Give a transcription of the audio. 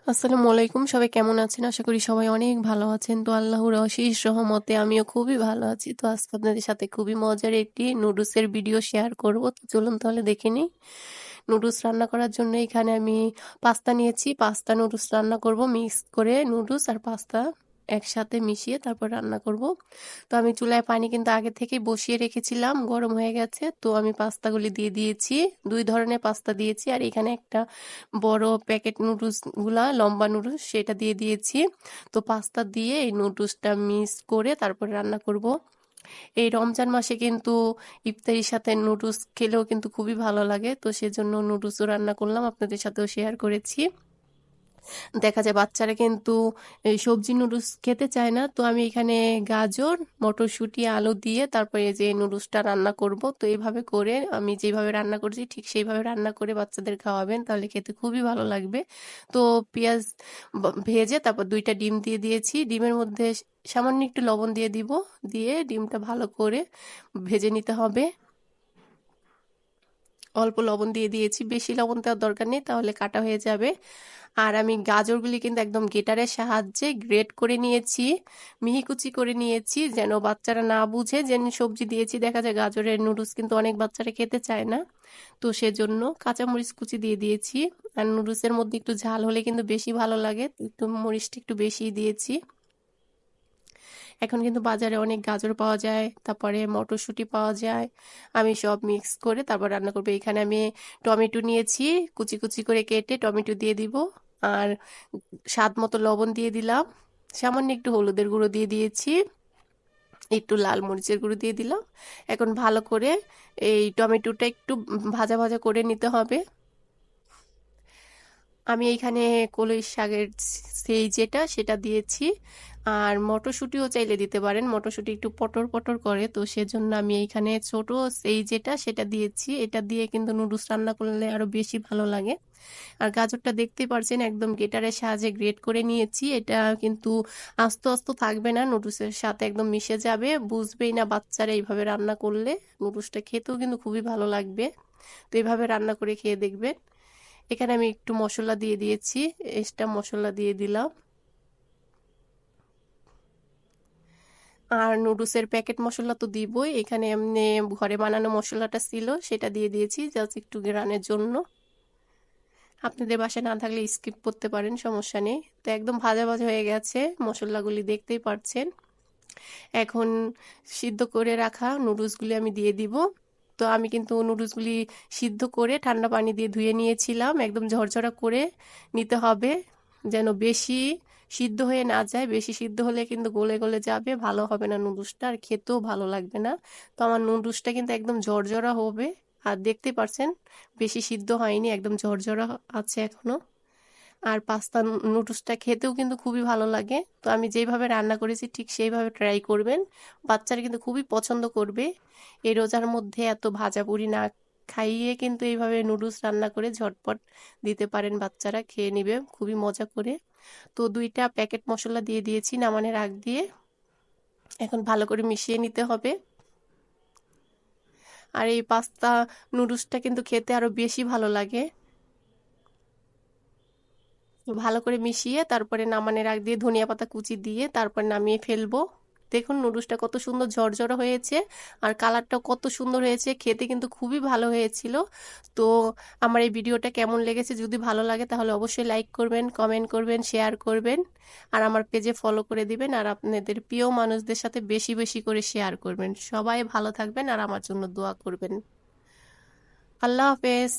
আসসালামু আলাইকুম। সবাই কেমন আছেন? আশা করি সবাই অনেক ভালো আছেন। তো আল্লাহর অশেষ রহমতে আমিও খুবই ভালো আছি। তো আজকে আপনাদের সাথে খুবই মজার একটি নুডলসের ভিডিও শেয়ার করব। তো চলুন তাহলে দেখে নিই। নুডলস রান্না করার জন্য এখানে আমি পাস্তা নিয়েছি। পাস্তা নুডলস রান্না করব। মিক্স করে নুডলস আর পাস্তা একসাথে মিশিয়ে তারপর রান্না করব। তো আমি চুলায় পানি কিন্তু আগে থেকেই বসিয়ে রেখেছিলাম, গরম হয়ে গেছে। তো আমি পাস্তাগুলি দিয়ে দিয়েছি। ২ ধরনের পাস্তা দিয়েছি আর এখানে একটা বড় প্যাকেট নুডলস গুলা লম্বা নুডলস সেটা দিয়ে দিয়েছি। তো পাস্তা দিয়ে এই নুডলসটা মিক্স করে তারপর রান্না করব। এই রমজান মাসে কিন্তু ইফতারির সাথে নুডলস খেলেও কিন্তু খুবই ভালো লাগে। তো সেজন্য নুডলসও রান্না করলাম, আপনাদের সাথেও শেয়ার করেছি। দেখা যায় বাচ্চারা কিন্তু এই সবজি নুডলস খেতে চায় না। তো আমি এখানে গাজর, মটরশুঁটি, আলু দিয়ে তারপরে এই যে নুডলসটা রান্না করব। তো এইভাবে করে আমি যেভাবে রান্না করছি ঠিক সেইভাবে রান্না করে বাচ্চাদের খাওয়াবেন, তাহলে খেতে খুবই ভালো লাগবে। তো পেঁয়াজ ভেজে তারপর ২টা ডিম দিয়ে দিয়েছি। ডিমের মধ্যে সামান্য একটু লবণ দিয়ে দিব। দিয়ে ডিমটা ভালো করে ভেজে নিতে হবে। অল্প লবণ দিয়ে দিয়েছি, বেশি লবণ দেওয়ার দরকার নেই, তাহলে কাটা হয়ে যাবে। আর আমি গাজরগুলি কিন্তু একদম গ্রেটারের সাহায্যে গ্রেট করে নিয়েছি, মিহিকুচি করে নিয়েছি, যেন বাচ্চারা না বুঝে যে আমি সবজি দিয়েছি। দেখা যায় গাজরের নুডলস কিন্তু অনেক বাচ্চারা খেতে চায় না। তো সেজন্য কাঁচামরিচ কুচি দিয়ে দিয়েছি। আর নুডলসের মধ্যে একটু ঝাল হলে কিন্তু বেশি ভালো লাগে, তো একটু মরিচটা একটু বেশিই দিয়েছি। এখন কিন্তু বাজারে অনেক গাজর পাওয়া যায়, তারপরে মটরশুঁটি পাওয়া যায়। আমি সব মিক্স করে তারপর রান্না করবো। এখানে আমি টমেটো নিয়েছি, কুচি কুচি করে কেটে টমেটো দিয়ে দিব। আর স্বাদ মতো লবণ দিয়ে দিলাম। সামান্য একটু হলুদের গুঁড়ো দিয়ে দিয়েছি। একটু লাল মরিচের গুঁড়ো দিয়ে দিলাম। এখন ভালো করে এই টমেটোটা একটু ভাজা ভাজা করে নিতে হবে। আমি এইখানে কলই শাকের সেই যেটা সেটা দিয়েছি। আর মটরশুঁটিও চাইলে দিতে পারেন, মটরশুঁটি একটু পটর পটর করে, তো সেজন্য আমি এইখানে ছোট সেই যেটা সেটা দিয়েছি। এটা দিয়ে কিন্তু নুডলস রান্না করলে আরো বেশি ভালো লাগে। আর গাজরটা দেখতেই পারছেন একদম গ্রেটারের সাহায্যে গ্রেট করে নিয়েছি। এটা কিন্তু আস্ত আস্ত থাকবে না, নুডলসের সাথে একদম মিশে যাবে, বুঝবেই না বাচ্চারা এইভাবে রান্না করলে। নুডলসটা খেতেও কিন্তু খুবই ভালো লাগবে। তো এইভাবে রান্না করে খেয়ে দেখবেন। এখানে আমি একটু মশলা দিয়ে দিয়েছি, এক্সট্রা মশলা দিয়ে দিলাম। আর নুডলসের প্যাকেট মশলা তো দিবই, এখানে এমনি ঘরে বানানো মশলাটা ছিল সেটা দিয়ে দিয়েছি জাস্ট একটু ঘ্রাণের জন্য। আপনাদের বাসায় না থাকলে স্কিপ করতে পারেন, সমস্যা নেই। তো একদম ভাজা ভাজা হয়ে গেছে, মশলাগুলি দেখতেই পারছেন। এখন সিদ্ধ করে রাখা নুডলসগুলি আমি দিয়ে দিব। তো আমি কিন্তু নুডলসগুলি সিদ্ধ করে ঠান্ডা পানি দিয়ে ধুয়ে নিয়েছিলাম, একদম ঝরঝরা করে নিতে হবে, যেন বেশি সিদ্ধ হয়ে না যায়। বেশি সিদ্ধ হলে কিন্তু গলে গলে যাবে, ভালো হবে না নুডলসটা, আর খেতেও ভালো লাগবে না। তো আমার নুডলসটা কিন্তু একদম ঝরঝরা হবে। আর দেখতে পারছেন বেশি সিদ্ধ হয়নি, একদম ঝরঝরা আছে এখনো। আর পাস্তা নুডলসটা খেতেও কিন্তু খুবই ভালো লাগে। তো আমি যেভাবে রান্না করেছি ঠিক সেইভাবে ট্রাই করবেন, বাচ্চারা কিন্তু খুবই পছন্দ করবে। এই রোজার মধ্যে এত ভাজাপুরি না খাইয়ে কিন্তু এইভাবে নুডলস রান্না করে ঝটপট দিতে পারেন, বাচ্চারা খেয়ে নিবে খুবই মজা করে। তো ২টা প্যাকেট মশলা দিয়ে দিয়েছি নামানোর আগ দিয়ে। এখন ভালো করে মিশিয়ে নিতে হবে। আর এই পাস্তা নুডলসটা কিন্তু খেতে আরো বেশি ভালো লাগে। ভালো করে মিশিয়ে তারপরে নামানোর আগ দিয়ে ধনিয়া পাতা কুচি দিয়ে তারপর নামিয়ে ফেলবো। দেখুন নুডলসটা কত সুন্দর ঝরঝরা হয়েছে, আর কালারটাও কত সুন্দর হয়েছে, খেতে কিন্তু খুবই ভালো হয়েছিল। তো আমার এই ভিডিওটা কেমন লেগেছে, যদি ভালো লাগে তাহলে অবশ্যই লাইক করবেন, কমেন্ট করবেন, শেয়ার করবেন। আর আমার পেজে ফলো করে দিবেন, আর আপনাদের প্রিয় মানুষদের সাথে বেশি বেশি করে শেয়ার করবেন। সবাই ভালো থাকবেন আর আমার জন্য দোয়া করবেন। আল্লাহ হাফেজ।